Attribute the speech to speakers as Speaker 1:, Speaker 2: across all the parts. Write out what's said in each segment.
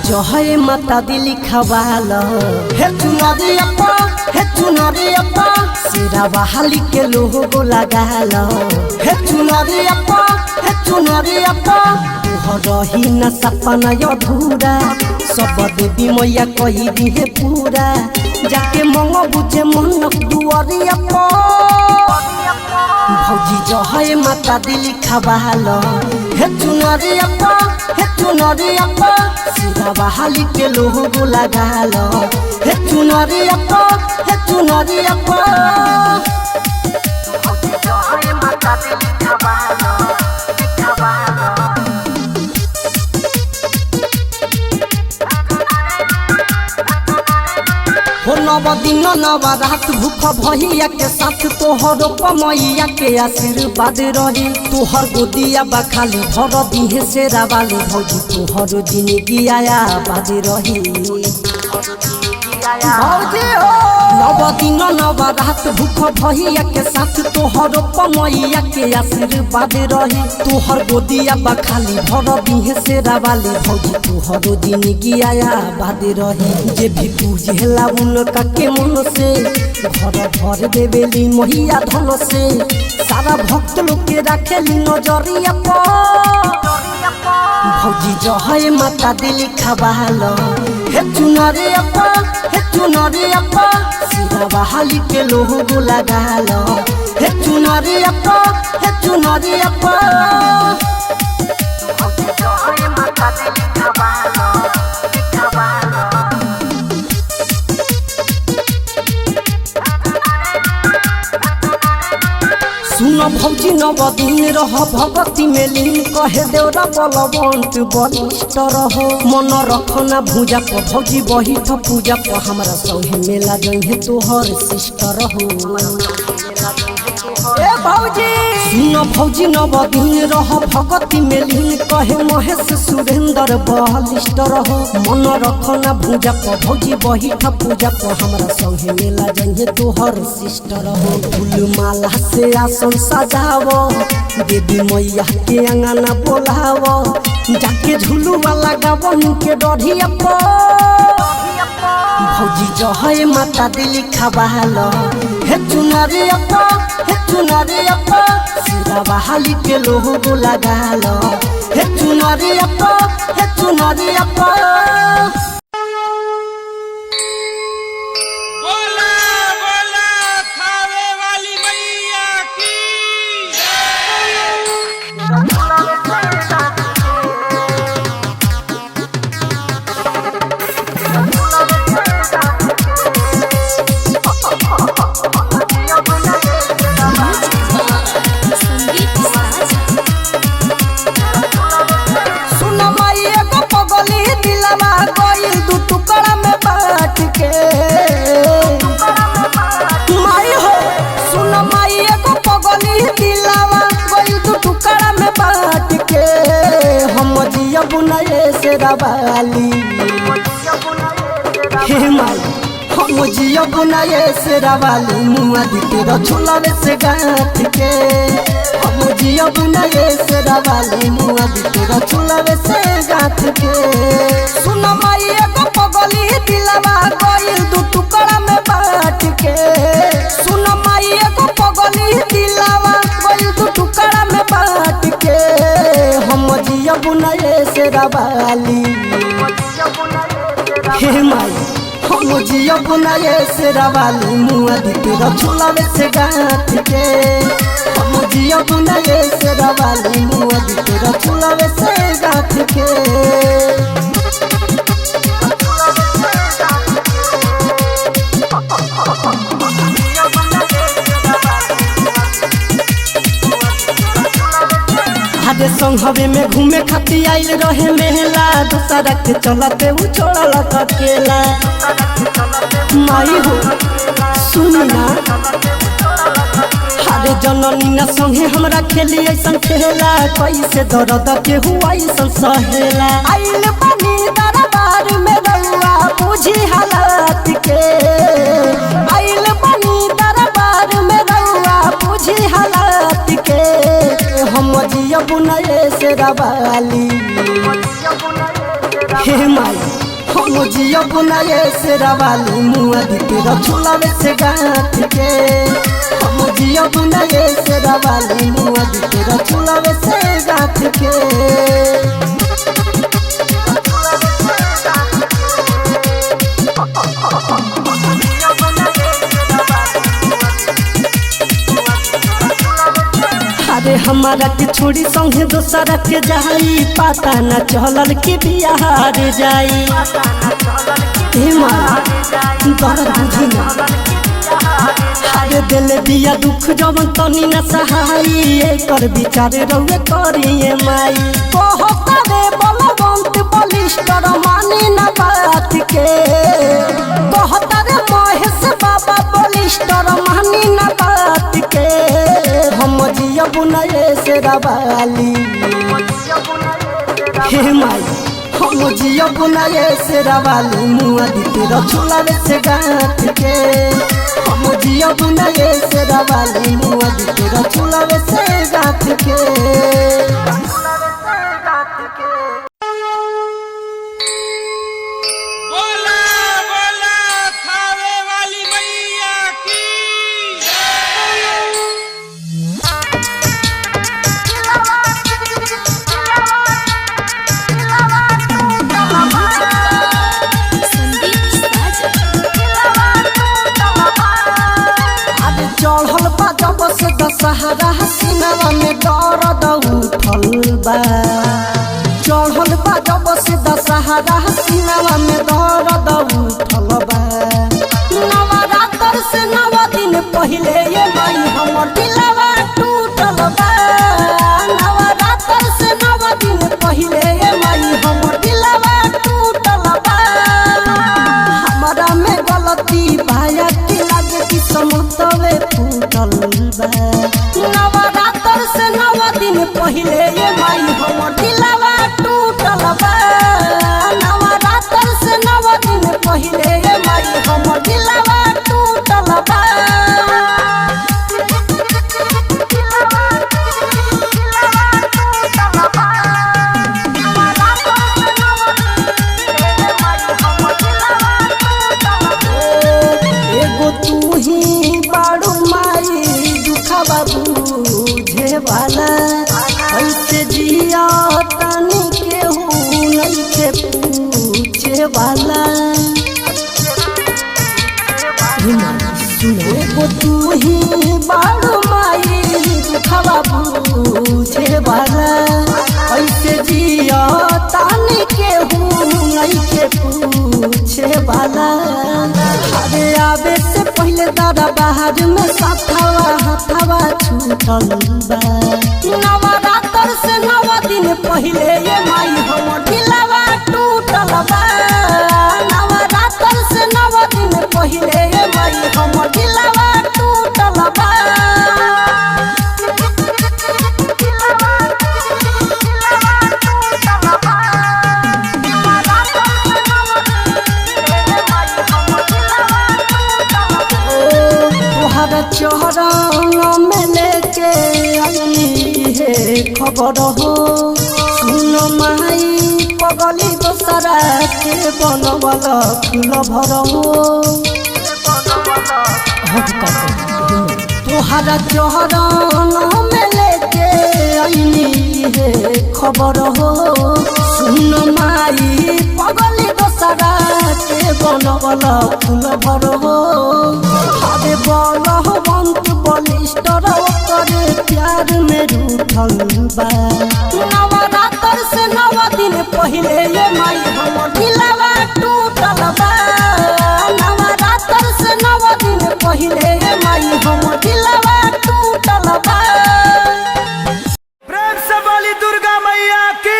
Speaker 1: जो है माता दिली खवाल हे चुनरिया सिरा बहाली के लोगो लगाल हे चुनरिया रही न सपना अधूरा सब देवी मैया कही दिहे पूरा जाके मंग बुझे मन दुआरिया भौजी जो है माता दिली खवाल हे चुनरिया सिरा बहाली के लोगो लगाल हे चुनरिया भौजी जो है माता दिली खवाल हो नव दिन नव रात भूख भैया के साथ तोहर पमैया के आशीर्वाद रही तोहर गोदिया बखाली भर दिहे से रावाली भौजी तोहर जिंदगी आया बाज रही भौजी हो नव दिन नव रात भूख भैया के साथ तोहर पमैया के आशीर्वाद रही तोहर गोदिया बखाली भर दिहे से रावाली भौजी तोहर जिंदगी आया बाज रही जे भी पूजेला उनका के मन से घर भर देवेली मैया धन से सारा भक्त लोग के रखेली नजरिया भौजी जो है माता दिली खवाल हे चुनरिया सिरा बहाली के लोगो लगाल हे चुनरिया भौजी जो है माता दिली खवाल सुन भौजी नव दिन रह भगती में लीन कहे देवरा बलवंत बलिष्ठ रहो मन रखना भूजा पर भौजी बहिठ पूजा पर हमरा संगे मेला जइहे तोहर शिष्ट रहो सुन भौजी नव दिन रह भगती में लीन कहे महेश सुरेंद्र बलिष्ठ रहो मन रखना भूजा पर भौजी बहिठ पूजा पर हमरा संगे मेला जइहे तोहर शिष्ट रहो फूल माला से आसन सजावो देवी मैया के अंगना बोलावो जाके झुलुआ लगावो के डढ़िया भौजी जो है माता दिली खवाल हे चुनरिया सिरा बहाली के लोगो लगाल हे चुनरिया वाली हे माई हम जियो बुनाए से रावाली मुआ दिते रछुलावे से गाथ के हम जियो बुनाए से रावाली मुआ दिते रछुलावे से गाथ के सुन माई एगो पगली दिलवा गइल दू टुकड़ा में बांट के सुन माई एगो पगली दिलवा गइल दू टुकड़ा में बांट के हम जियो बुनाए से रावाली हे माई हम जियो बुनाए से रावाली मुआ दिते रछुलावे से गाथ के हम जियो बुनाए से रावाली मुआ दिते रछुलावे से गाथ के हादे संघवे में घूमे खाती आइल रहे मेला दूसरा के चलते उ छोड़ल अकेला माई हो सुनना हादे जननी न संगे हमरा खेली ऐसन खेला कैसे दर्द के हुआ ऐसन सहेला आइल पानी दरबार में रउआ बुझी हालत के आइल पानी दरबार में रउआ बुझी हालत के हम जियो बुनाए से रावाली हे माई हम जियब ना ये शेरा वाली मुआ दी तेरा झुलावे से गाँठ के हम जियब ना ये शेरा वाली मुआ दी तेरा झुलावे से गाँठ के अरे हमारा के छोड़ी संगे दोसरा के जाई पता न चलल के बिहार जाई दर्द बुझी ना अरे दिल दिया दुख जब तनी न सहाई कर विचार रहुए करिए माई कहता रे बलवंत बलिष्ठ मानी न बात के कहता रे महेश बाबा बलिष्ठ मानी न बात के हम जियब ना ये शेरा वाली हे माई हम जियब ना ये शेरा वाली मुआ दी तेरा झुलावे से गाँठ के हम जियब ना ये शेरा वाली मुआ दी तेरा झुलावे से गाँठ के दशहरा सिनेमा में दर्द उठल बा चढ़ल बा जब से दशहरा सिनेमा में दर्द उठल बा नवरात्र से 9 दिन पहले ये माई हमर दिलवा टूटल बा नवरात्र से 9 दिन पहले ये माई हमर दिलवा टूटल बा हमरा में गलती भाया की लागे कि समतवे फूटल बा नवरात्र से 9 दिन पहले ये माई हमर दिलवा टूटल बा नवरात्र से 9 दिन पहले ये माई हमर दिलवा टूटल बा एगो तू ही बाड़ू माई दुखवा बुझे वाला ऐसे जिया तनी केहू नहीं के पूछे वाला एगो तू ही बाड़ू माई दुखवा बुझे वाला ऐसे जिया तनी केहू नहीं के पूछे वाला अरे आवे से पहले दादा बाहर में साथवा हाथवा छूटल बा नवरात्र से 9 दिन पहले ये माई हमर दिलवा टूटल बा नवरात्र से 9 दिन पहले ये माई हमर दिलवा टूटल बा चरण में लेके आनी है खबर हो सुन माई पगली दोसरा के बनवल फूल भर हो तोहरा चरण में लेके आनी है खबर हो सुन माई पगली दोसरा के बनवल फूल भर हो अरे बलवंत बलिष्ठ करे प्यार में रूठल बा नवरात्र से 9 दिन पहले ये माई हमर दिलवा टूटल बा नवरात्र से 9 दिन पहले ये माई हमर दिलवा टूटल बा
Speaker 2: प्रेम से बोली दुर्गा मैया की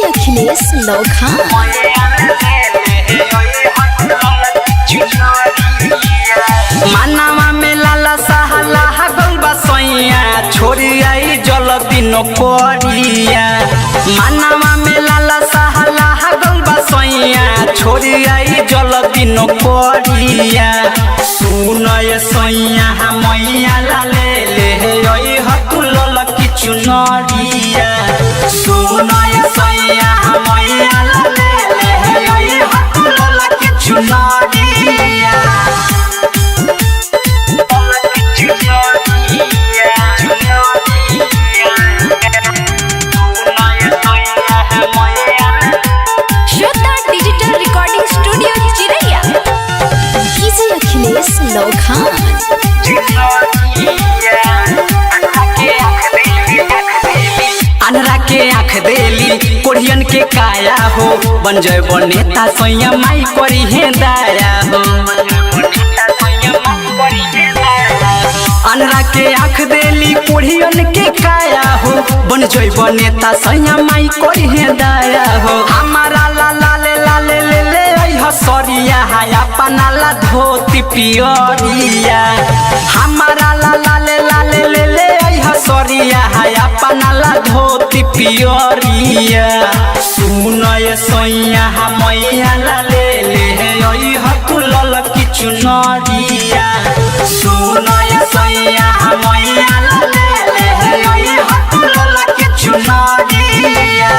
Speaker 3: अखिलेश लोखा
Speaker 2: मानवा में लाला सहला गलबा सैया छोड़ी आई जल दिन कोरिया मानवा में लाला सहला गलबा छोड़ी आई जल दिन करिया सुन ये सैया मैया लाले ले आई हतुल की चुनरिया सुन ये सैया मैया लाले ले आई हतुल की चुनरिया अनरा के आँख देली कोढ़ियन के काया हो बन जय नेता सैया माई करी है दाया हो अनरा के आँख देली कोढ़ियन के काया हो बन जय नेता सैया माई करी है दाया हो हमारा लाले लाले ले ले हसरिया हाया पनाला धोती पियरिया हमारा लाले लाले ले ले हसरिया हाया पनाला धोती पियरिया सुन ये सैया मैया लाले ले आई हतुल की चुनरिया सुन ये सैया मैया लाले ले आई हतुल की चुनरिया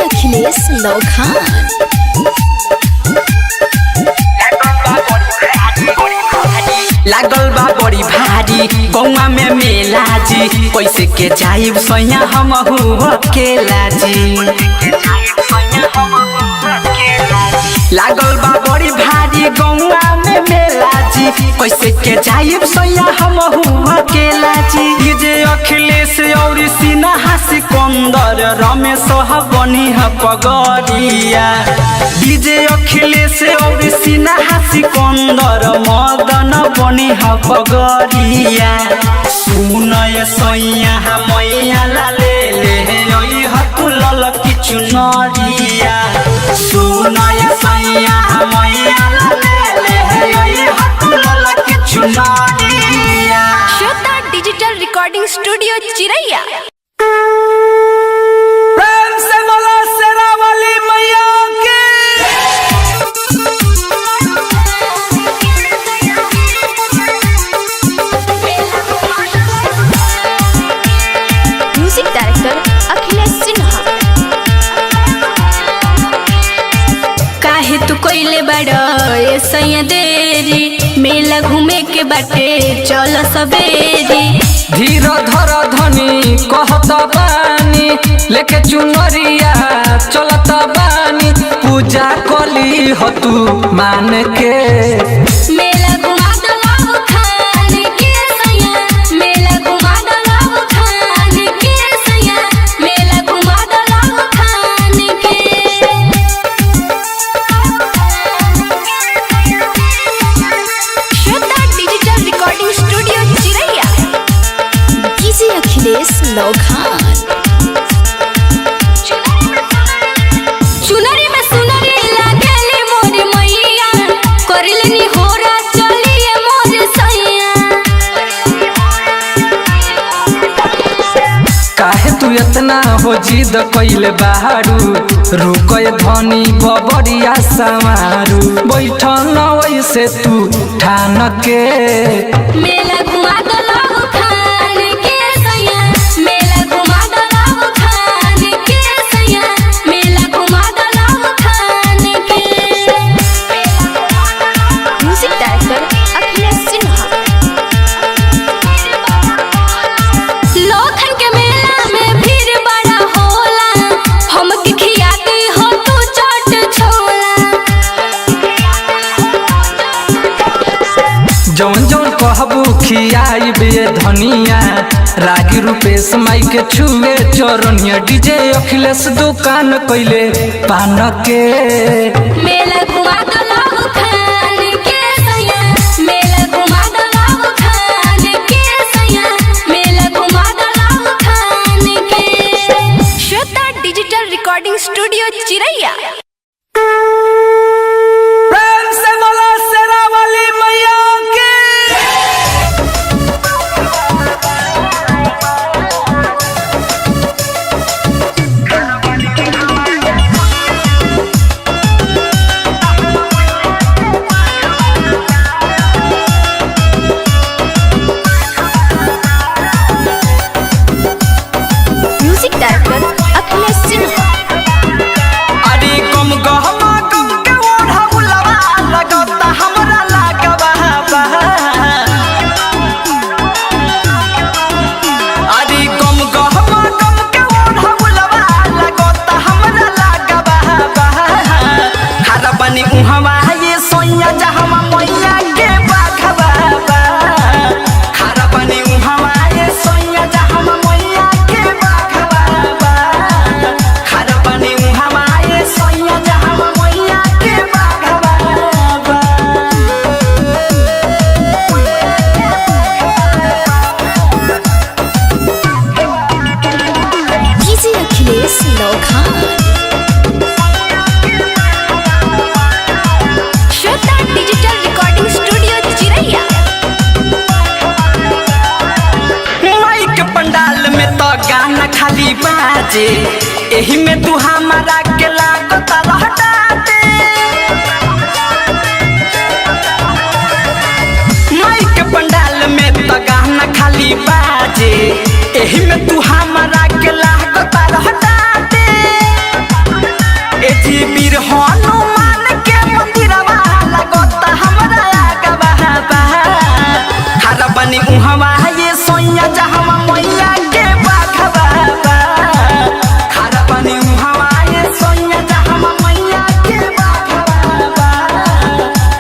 Speaker 3: अखिलेश लौखान
Speaker 2: लागल बा बड़ी भारी गौवा में मेला जी कैसे के जाइब सैया हम अकेला जी लागल बा बड़ी भारी गौवा में मेला जी कैसे के जाइब सैया हम अकेला जी डीजे अखिलेश और सिन्हा सिकंदर रमेश बनी है पगड़िया डीजे अखिलेश और सिन्हा सिकंदर मदन बनी है पगड़िया सुन ये सैया मैया लाले ले आई हतुल की चुनरिया सुन ये सैया मैया लाले ले आई हतुल की चुनरिया
Speaker 3: श्वेता डिजिटल रिकॉर्डिंग स्टूडियो चिरैया
Speaker 2: प्रेम से बोलो शेरावाली मैया की
Speaker 3: म्यूजिक डायरेक्टर अखिलेश सिन्हा काहे तू कोइले बड़ा ये सैया देरी मेला घूमे के बाटे चल सबेरी
Speaker 2: धीर धर धनी कहत बानी लेके चुनरिया चलत बानी पूजा कली हो तू मान के
Speaker 3: मेला घुमा दलाव खान के सैया मेला घुमा दलाव खान के सैया मेला घुमा दलाव खान के श्वेता डिजिटल रिकॉर्डिंग स्टूडियो चिरैया डीजे अखिलेश लौखान चुनरी में सुनरी लागेली मोर मैया करलनी होरा चलिए मोर सैया
Speaker 2: काहे तू इतना हो जिद कइले बारू रुकय धनी बबरिया समारू बैठन वैसे तू ठान के
Speaker 3: मेला घुमा दलाव खान के सैया मेला घुमा दलाव खान के सैया मेला घुमा दलाव खान के म्यूजिक डायरेक्टर अखिलेश सिन्हा लोखन के मेला में भीड़ बड़ा होला हमके खियाती हो तू चाट छोला
Speaker 2: जौन जौन कहबू खियाई बे धनिया रागी रूपेश माई के छुए चरनिया डीजे अखिलेश दुकान कइले पान के
Speaker 3: मेला घुमा दलाव खान के सैया मेला घुमा दलाव खान के सैया मेला घुमा दलाव खान के श्वेता डिजिटल रिकॉर्डिंग स्टूडियो चिरैया
Speaker 2: प्रेम से बोलो शेरावाली मैया की खाली बाजे एही में तू हमारा के लागत रहताते माई के पंडाल में तो गाना खाली बाजे एही में तू हमारा के लागत रहताते ए जी वीर हनुमान के मंदिरवा लागत हमरा आगवा बा हर बनी उहवा ये सोया जहवा मैया के बाघवा बा हर बनी उहवा ये सोया जहवा मैया के बाघवा बा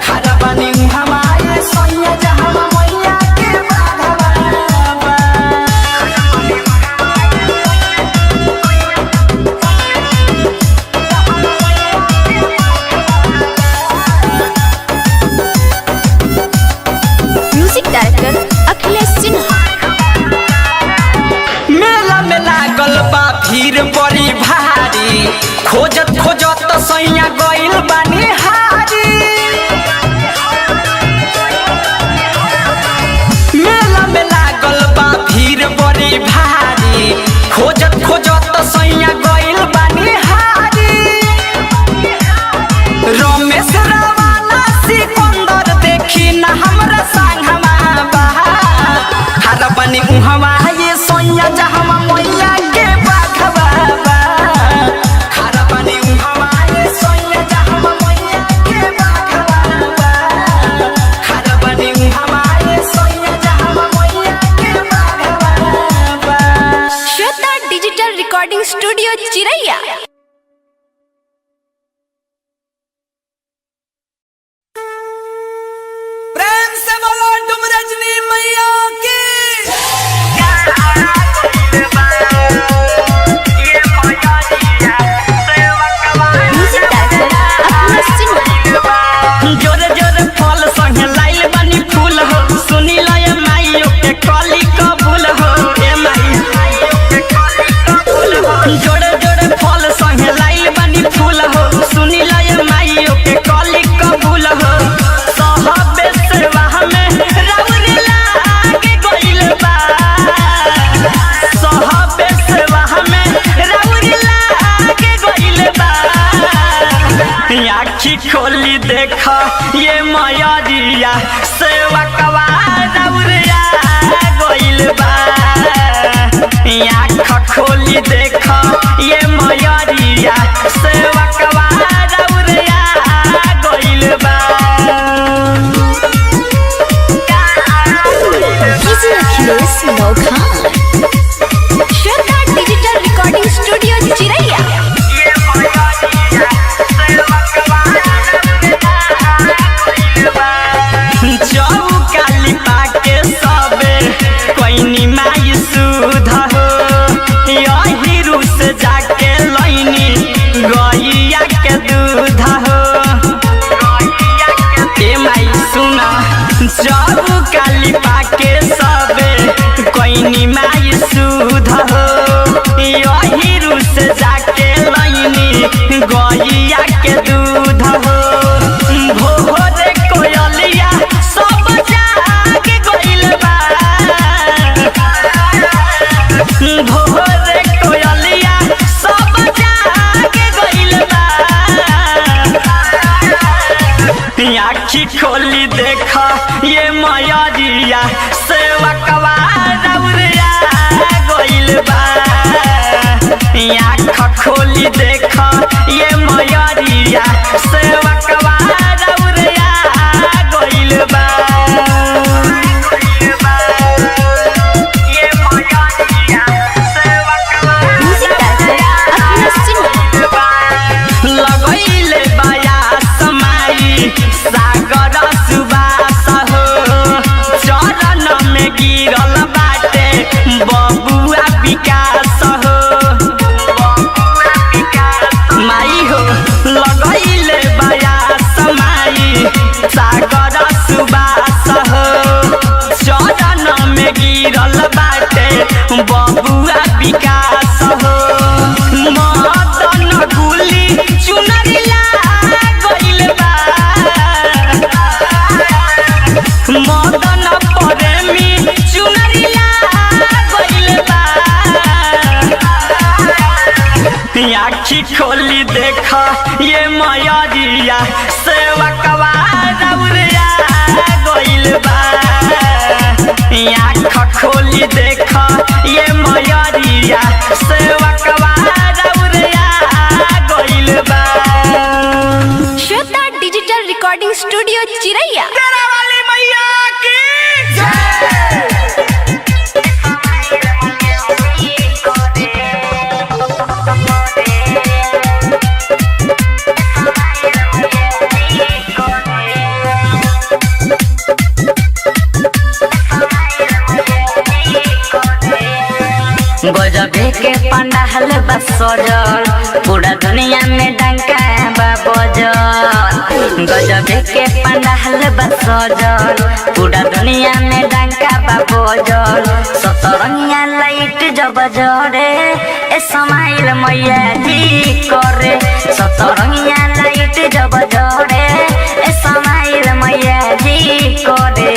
Speaker 2: हर बनी उहवा ये सोया जहवा मैया के बाघवा बा
Speaker 3: म्यूजिक डायरेक्टर अखिलेश सिन्हा।
Speaker 2: मेला में लागल बा भीड़ बड़ी भारी खोजत खोजत सैया गइल बानी हारी मेला में लागल बा भीड़ बड़ी भारी खोजत खोजत सैया गइल बानी हारी रमेश रवाना सिकंदर देखी ना हमरा संगवा बा हर बनी उहवा ये सोया जहवा मैया के बाघवा बा हर बनी उहवा ये सोया जहवा मैया के बाघवा बा हर बनी उहवा ये सोया जहवा मैया के बाघवा बा
Speaker 3: श्वेता डिजिटल रिकॉर्डिंग स्टूडियो चिरैया।
Speaker 2: प्रेम से बोलो तुम रजनी मैया की
Speaker 3: म्यूजिक डायरेक्टर अखिलेश सिन्हा।
Speaker 2: जोरे जोरे फल संगे लाइल बनी फूल हो सुनी लय माइयो के कली कबूल हो ए माई जोरे जोरे फल संगे लाइल बनी फूल हो सुनी लय माइयो के कली कबूल हो सहबे सेवा में राउर लागे गइल बा सहबे सेवा में राउर लागे गइल बा आखी खोली देख ये मयरिया सेवा कवा दौरिया गइल बा आँख खोली देख ये मयरिया सेवा कवा दौरिया गइल बा
Speaker 3: डीजे अखिलेश नौखा। श्वेता डिजिटल रिकॉर्डिंग स्टूडियो चिरैया।
Speaker 2: चौकाली पाके सबे कोइनी माई सुध हो यही रूस जाके लैनी गैया के दूध हो ए माई सुना चौकाली पाके सबे कोइनी माई सुध हो यही रूस जाके लैनी गैया के दूध हो भोरे कोयलिया सब जाके गइल बा भोरे कोयलिया सब जाके गइल बा आँखी खोली देख ये मयरिया सेवा कवा दौरिया गइल बा आँख खोली देख ये मयरिया सेवा कवा दौरिया गइल बा ये मयरिया सेवा कवा
Speaker 3: म्यूजिक डायरेक्टर अखिलेश सिन्हा।
Speaker 2: लगैले बाया समाई सागर सुबास हो चरण में गिरल बाटे बबुआ विकास हो माई हो लगैले बाया आखी खोली देखा ये मयरिया सेवा कवा दौरिया गइल बा आँख खोली देखा ये मयरिया सेवा कवा दौरिया गइल बा
Speaker 3: श्वेता डिजिटल रिकॉर्डिंग स्टूडियो चिरैया।
Speaker 2: तेरा वाली मैया की जय।
Speaker 4: गजबे के पंडाल बा सजल पूरा दुनिया में डंका बा बजल गजबे के पंडाल बा सजल पूरा दुनिया में डंका बा बजल सतरंगिया लाइट जब जरे ए समाइल मैया जी करे सतरंगिया लाइट जब जरे ए समाइल मैया जी करे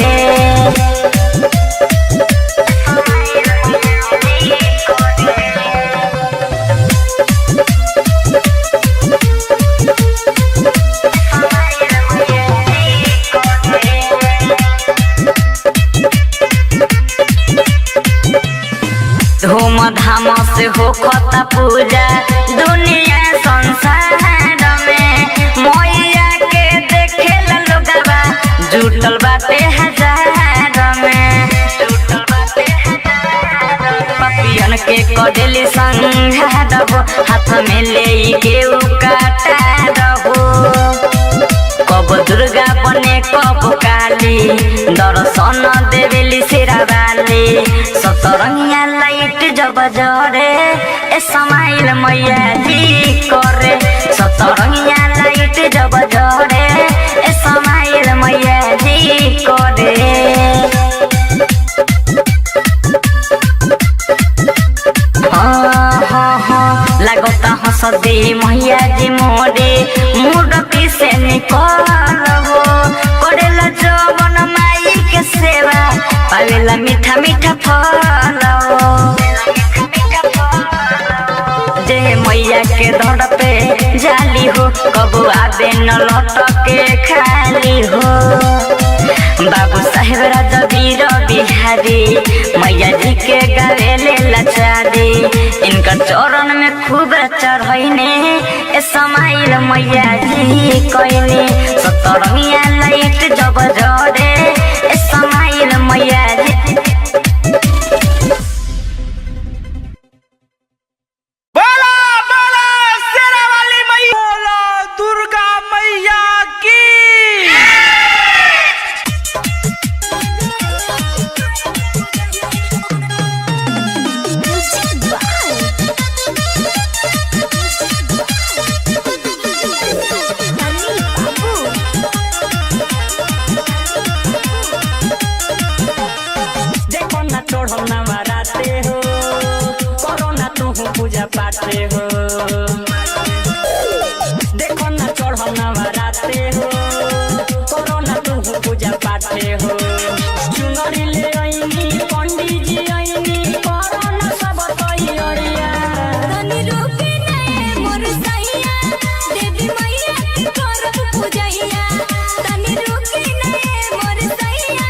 Speaker 4: धूम धाम से हो खता पूजा दुनिया संसार में मैया के देखे लोगवा जुटल बाटे हजार में पपियन के कडेली संघार हाथ में ले के काटा रहो कब दुर्गा बने कब काली दर्शन देवेली शेरावाली सतरंगिया लाइट जब जरे ए समाइल मैया जी करे सतरंगिया लाइट जब जरे ए समाइल मैया जी करे लगता हंसदे मैया जी मोरे मुडकी से निकल हो करेला जवन माई के सेवा पावेला मीठा मीठा फल जे मैया के दर पे जाली हो कबू आबे न लटके खाली हो बाबू साहेब राजवीर बिहारी मैया जी के गावेले लाचारी इनकर चरण में खूब चढ़ैने ए समाइल मैया जी कहने सतरंगिया लाइट जब जरे ए समाइल मैया जी
Speaker 2: दुर्गा मैया की देखो ना चढ़ो नवराते हो करो ना तू पूजा पाठे हो देखो ना चढ़ो नवराते हो करो ना तू पूजा पाठे हो चुनरी ले आईनी पंडित जी आईनी करो ना सब तैयारिया
Speaker 3: तनी रुके नहीं मोर सैया देवी मैया की करब पूजैया तनी रुके नहीं मोर सैया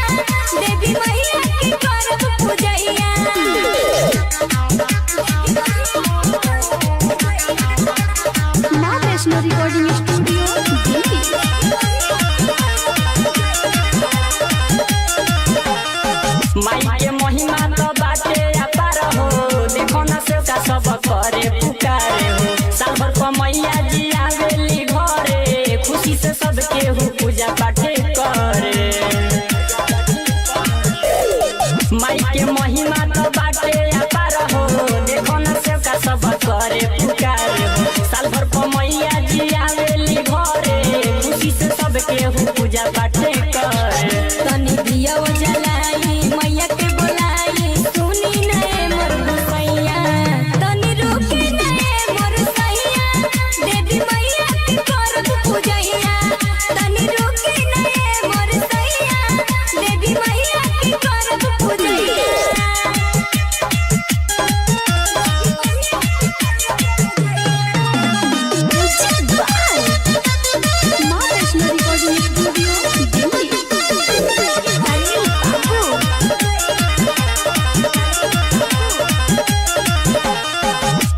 Speaker 3: देवी मैया की करब पूजैया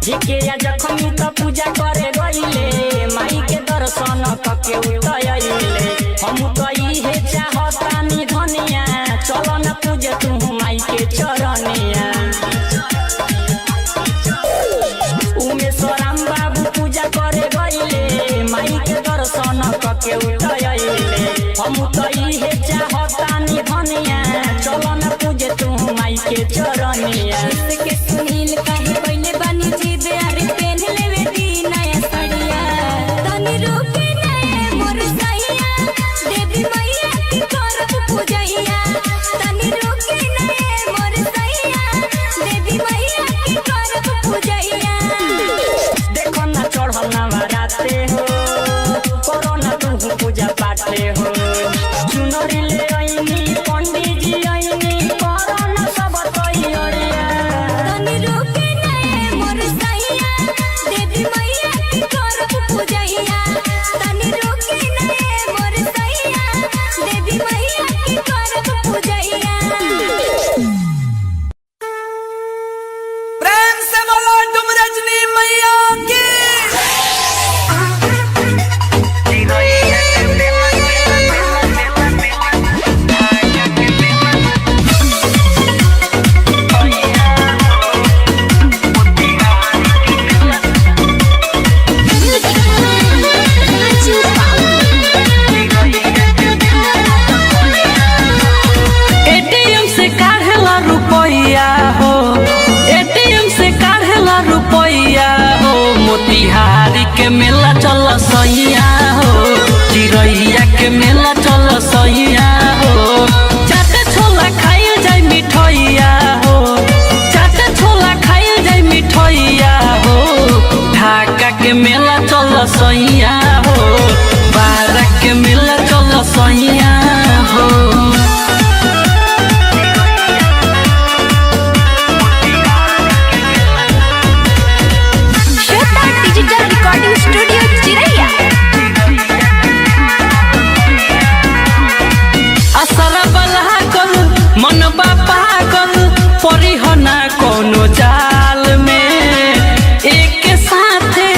Speaker 4: ठीके या जखमी त पूजा करे गइले माई के दर्शन कके उतयले हम त इहे चाहतानी धनिया चल न पूजे तू माई के चरनिया उमेशराम बाबू पूजा करे गइले माई के दर्शन कके उतयले हम त इहे चाहतानी धनिया चल न पूजे तू माई के चरनिया
Speaker 3: के सुनील काहे कइले बानी जिद अरे पेन लेवे दी नया साड़िया तनी रुके नए मोर सैया देवी मैया की करब पूजैया तनी रुके नए मोर सैया देवी मैया की करब पूजैया
Speaker 4: देखो ना चढ़ल नवराते हो कोरोना तू पूजा पाठे हो चुनरी ले आईनी पंडित जी आईनी कोरोना सब तैयारिया
Speaker 3: तनी रुके नए मोर सैया देवी मैया की करब पूजैया तनी रुके नए मोर सैया देवी मैया की करब पूजैया
Speaker 2: प्रेम से बोलो तुम रजनी मैया की एटीएम से काढ़ेला रुपैया हो एटीएम से काढ़ेला रुपैया हो मोतिहारी के मेला चल सैया हो चिरैया के मेला चल सैया हो चाटे छोला खाइल जाय मिठैया हो चाटे छोला खाइल जाय मिठैया हो ढाका के मेला चल सैया हो बारा के मेला चल सैया हो
Speaker 3: श्वेता डिजिटल रिकॉर्डिंग स्टूडियो चिरैया
Speaker 2: असरा बलागल मनबा पागल परिहना कोनो जाल में एक साथे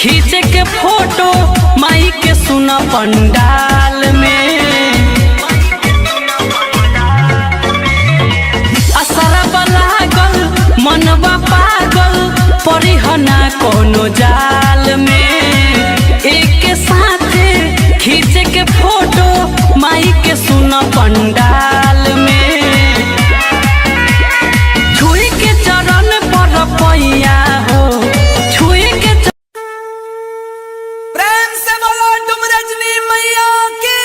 Speaker 2: खींचे के फोटो माई के सुना पंडाल में असरा बलागल मनबा पागल परिहना कोनो जाल में एक साथे खींचे के फोटो माई के सुना पंडाल में छुई के चरण पर पैया हो छुई के प्रेम से बोलो तुम रजनी मैया की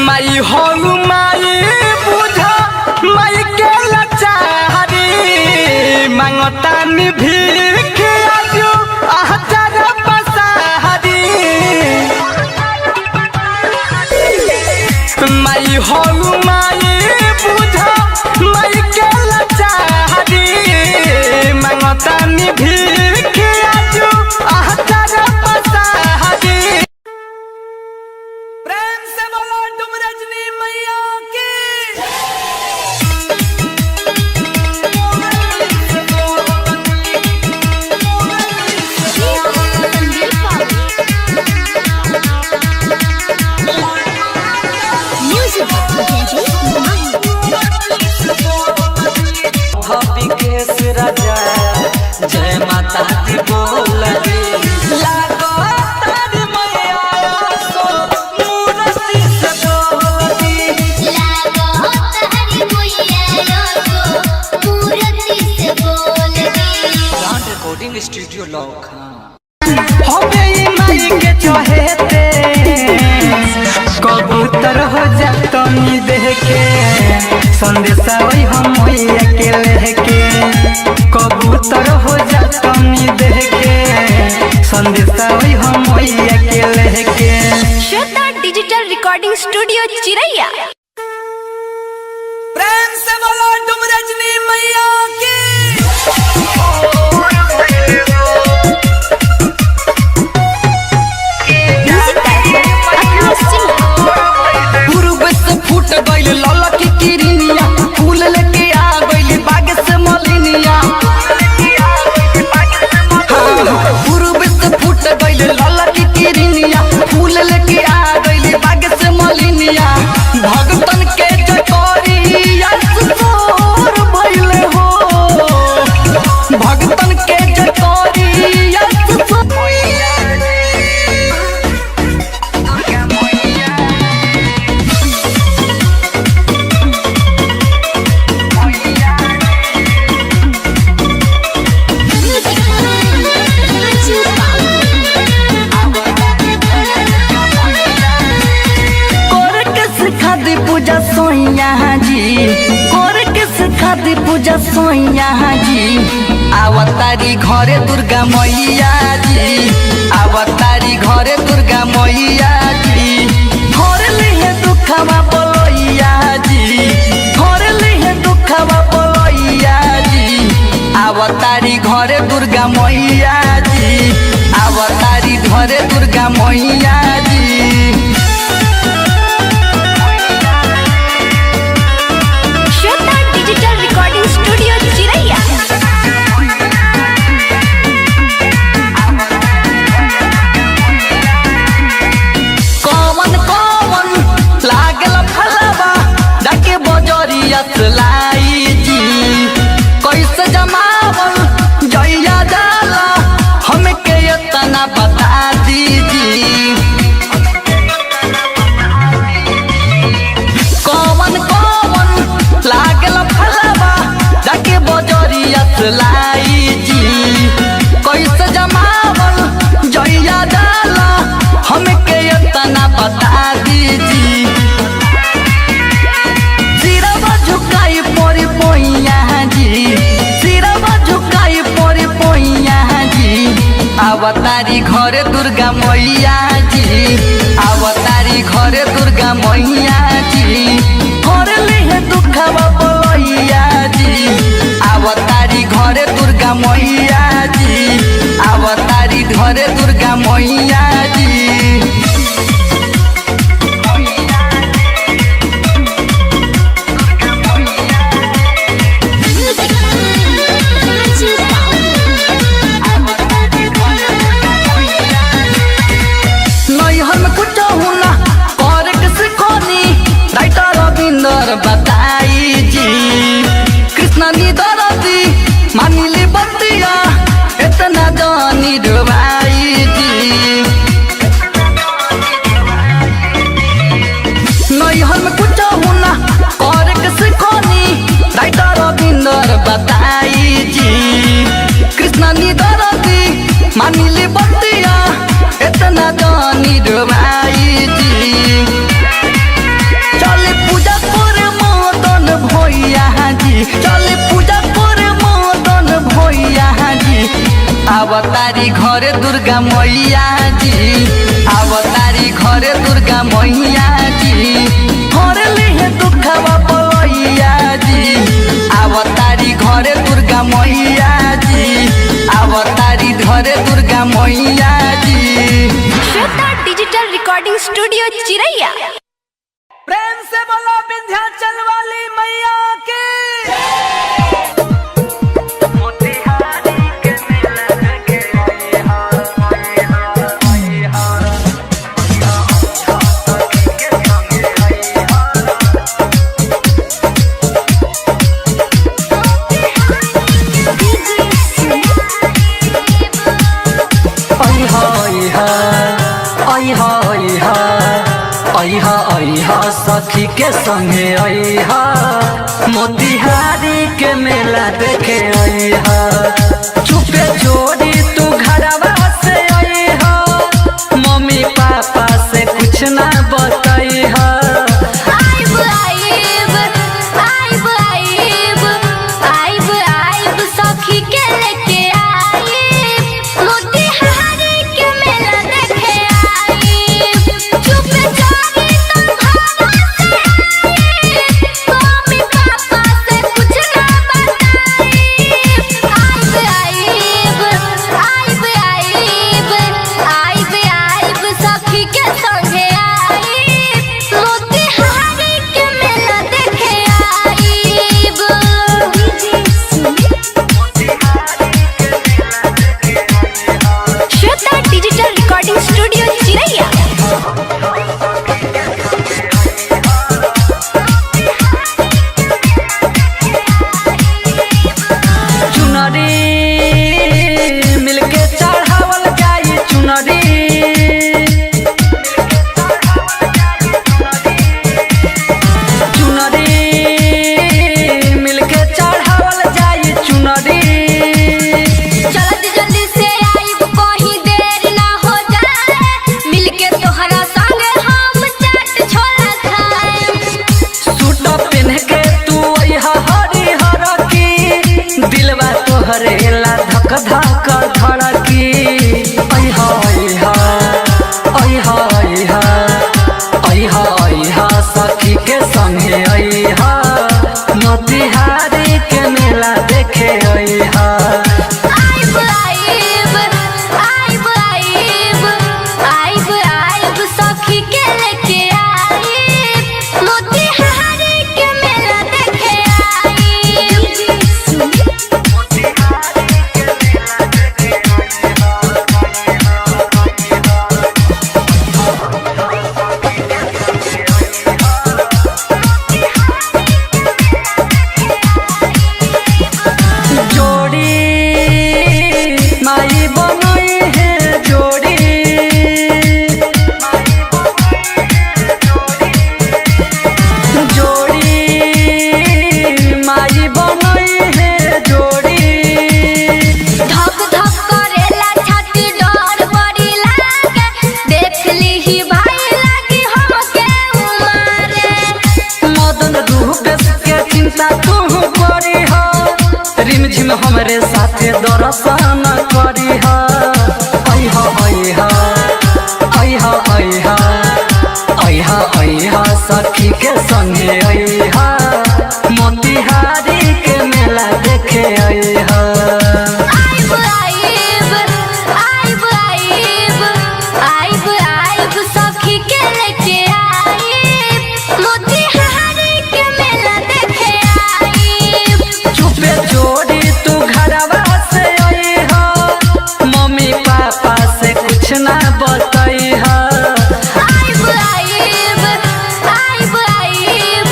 Speaker 2: माई हो माई बुझा माई के लाचारी मांगतानी भीख आजू आचार बसारी माई हो माई बुझा माई के लाचारी मांगतानी भीख आजू आचार बसारी प्रेम से बोलो तुम रजनी मैया की हबी केस राजा जय माता दी बोल रे लागो तारी मैया सो मूर्ति से डोली रिकॉर्डिंग स्टूडियो लौखा हबे ई माई के चहेते कबूतर हो जातनी देख के संदेशा वही हम मैया के लेके कबूतर हो जातनी देख के संदेशा वही हम मैया के लेके
Speaker 3: श्वेता डिजिटल रिकॉर्डिंग स्टूडियो चिरैया
Speaker 2: प्रेम से बोलो तुम रजनी दी पूजा सोइया जी आवतारी घरे दुर्गा मैया जी आवतारी घरे दुर्गा मैया जी घर लिहे दुखवा बोलैया जी घर लिहे दुखवा बोलैया जी आवतारी घरे दुर्गा मैया जी आवतारी घरे दुर्गा मैया जी
Speaker 3: श्वेता डिजिटल रिकॉर्डिंग स्टूडियो चिरैया।
Speaker 2: कौन कौन लागल फलवा डाके बजरिया लाई जी कैसे जमावल जइया जाला हमके इतना बता दीजिए कौन कौन लागल फलवा डाके बजरिया लाई जी कैसे जमावल जइया जाला हमके इतना बता दीजिए सिरवा झुकाई परी पोइया जी सिरवा झुकाई परी पोइया जी आवतारी घरे दुर्गा मैया जी आवतारी घरे दुर्गा मैया जी घर लिहे दुखवा बोलैया जी आवतारी घरे दुर्गा मैया जी आवतारी घरे दुर्गा मैया जी नैहर में कुछ हुना कर के सिखोनी राइटर रविंदर बताई जी कृष्णा निदरती मानिली बतिया इतना जानी डुबाई जी नैहर में कुछ हुना कर के सिखोनी राइटर रविंदर बताई जी कृष्णा निदरती मानिली बतिया इतना जानी डुबाई जी चले पूजा करे मदन भैया जी चले पूजा करे मदन भैया जी आवतारी घरे दुर्गा मैया जी आवतारी घरे दुर्गा मैया जी घर लिहे दुखवा बोलैया जी आवतारी घरे दुर्गा मैया जी आवतारी घरे दुर्गा मैया जी
Speaker 3: श्वेता डिजिटल रिकॉर्डिंग स्टूडियो चिरैया।
Speaker 2: प्रेम से बोलो विंध्याचल वाली मैया की सखी के संगे अइहा मोतिहारी के मेला देखे अइहा चुपे चोरी तू घरवा से अइहा मम्मी पापा से कुछ ना बतइहा
Speaker 3: आइब आइब आइब आइब आइब आइब सखी के लेके आइब मोतिहारी के मेला देखे आइब चुप चोरी तुम घरवा से आइब मम्मी पापा से कुछ ना बताइब आइब आइब आइब आइब आइब आइब सखी के संगे आइब
Speaker 2: मेला देखे अइहा
Speaker 3: आइब आइब आइब आइब आइब आइब सखी के लेके आइब मोतिहारी के मेला देखे
Speaker 2: जोड़ी माई बनई है जोड़ी जोड़ी माई बनई है जोड़ी
Speaker 3: धक धक करेला छाती डर बड़ी लागे देख लीही भाई लागी हमके उमारे
Speaker 2: मदन रूपेश के चिंता तू करी हो रिमझिम हमरे साथे दर्शन करी हो अइहा अइहा अइहा अइहा अइहा अइहा सखी के संगे अइहा मोतिहारी के मेला देखे अइहा
Speaker 3: आइब आइब आइब आइब आइब आइब सखी के लेके आइब मोतिहारी के मेला देखे आइब
Speaker 2: चुपे जोड़ी तू घरवा से अइहा मम्मी पापा से कुछ ना बतइहा
Speaker 3: आइब आइब आइब आइब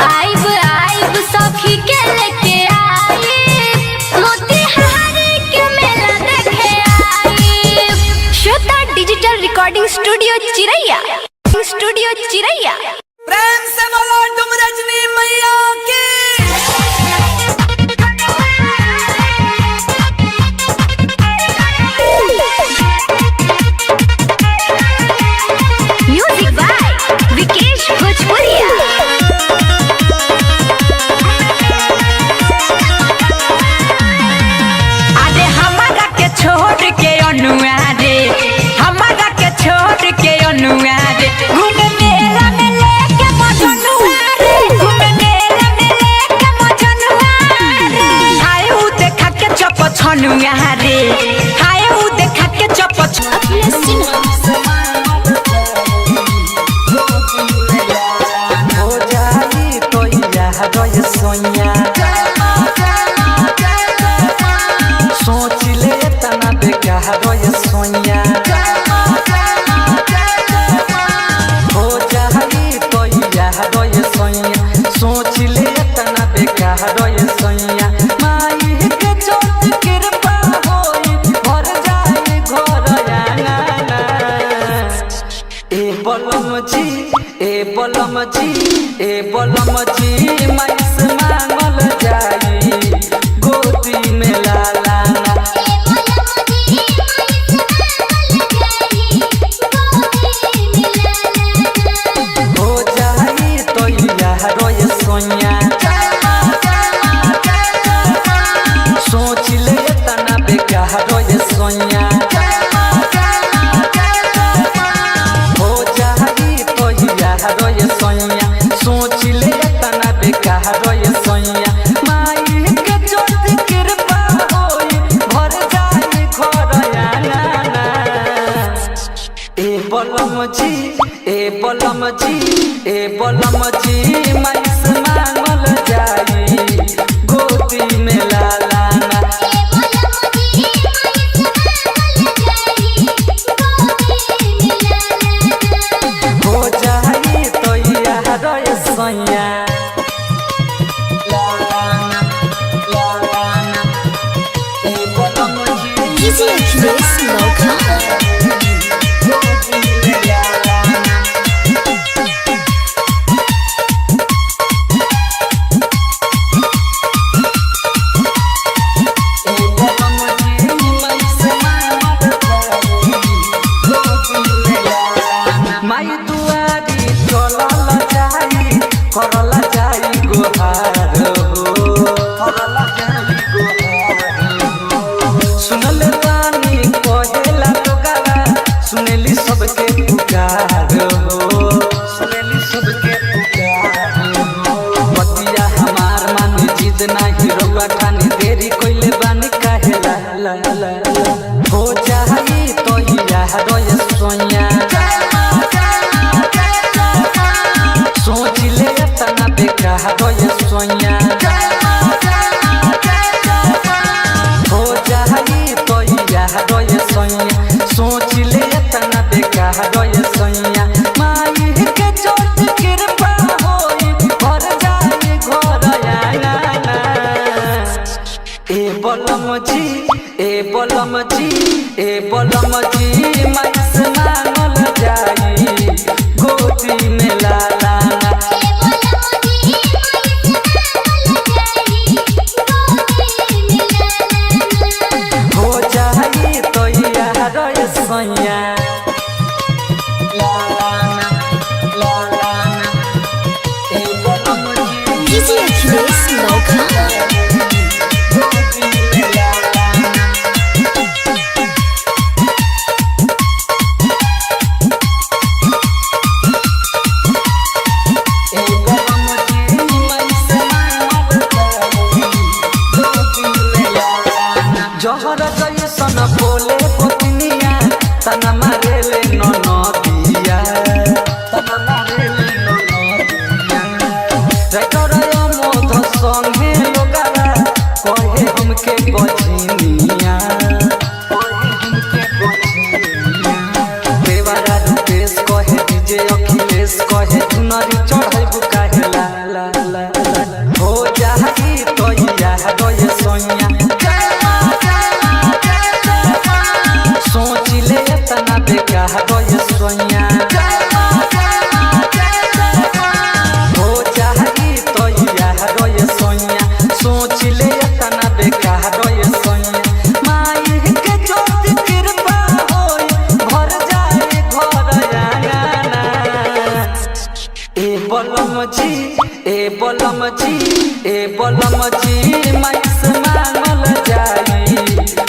Speaker 3: आइब आइब सखी के लेके आइब मोतिहारी के मेला देखे आइब श्वेता डिजिटल रिकॉर्डिंग स्टूडियो चिरैया
Speaker 2: प्रेम से बोलो तुम रजनी मैया की
Speaker 3: म्यूजिक बाय विकेश भोजपुरिया
Speaker 2: अरे हमारा के छोड़ के अनुआ रे हमारा के छोड़ के अनुआ रे घूमे मेला में लेके मजनुआ रे घूमे मेला में लेके मजनुआ रे हाय उ देखा के चप छनुआ रे हाय उ देखा के चप हो जाई तो यह गय सोया सोच ले तना बेकार रोय सोया हो जाई तो यह रोय सोया सोच ले तना बेकार रोय सोया माई के चोट कृपा होई भर जाई घर आंगना ए बलम जी ए बलम जी ए बलम जी माई से मांगल जाई गोदी में लालाना हो जाई तो यह रोय सोया सोच ले तना बेकार रोय सोया हो जाई तो यह रोय सोया सोच ले तना बेकार रोय सोया माई के चोट कृपा होई भर जाई घर आंगना ए बलम जी ए बलम जी ए बलम जी माई से मांगल जाई गोदी में लालाना हो जाई तो यह रोय सोया लालाना लालाना ए बलम जी माई दुआरी चलल जाई करल जाई गोहार हो करल जाई गोहार हो सुनल बानी कहेला जीत नाही रउआ खानी देरी कोइले बानी काहे ला ला ला हो जाई तो याह रोय सोया सोच ले तना बेका रोय सोया हो जाई तो याह रोय सोया सोच ले तना बेका रोय सोया माई के चोट कृपा होई भर जाए घर आंगना ए बलम जी ए बलम जी ए बलम जी माइस मांगल जाई गोदी में लाला हो जाई तो यार सैया
Speaker 3: DJ Achilles Loca.
Speaker 2: जहर जैसन बोले पत्निया तना मारेले ननदिया तना मारेले ननदिया रकर मोध संगे लोगारा कहे हमके बचिनिया कहे हमके बचिनिया देवारा रूपेश कहे डीजे अखिलेश कहे चुनरी चढ़ाई काहे ला ला ला हो जाई तो याह रोय सोया सोच ले तना बेका रोय सोया हो जाई तो याह रोय सोया सोच ले तना बेका रोय सोया माई के चोट कृपा होई भर जाए घर आंगना ए बलम जी ए बलम जी ए बलम जी माइस मांगल जाई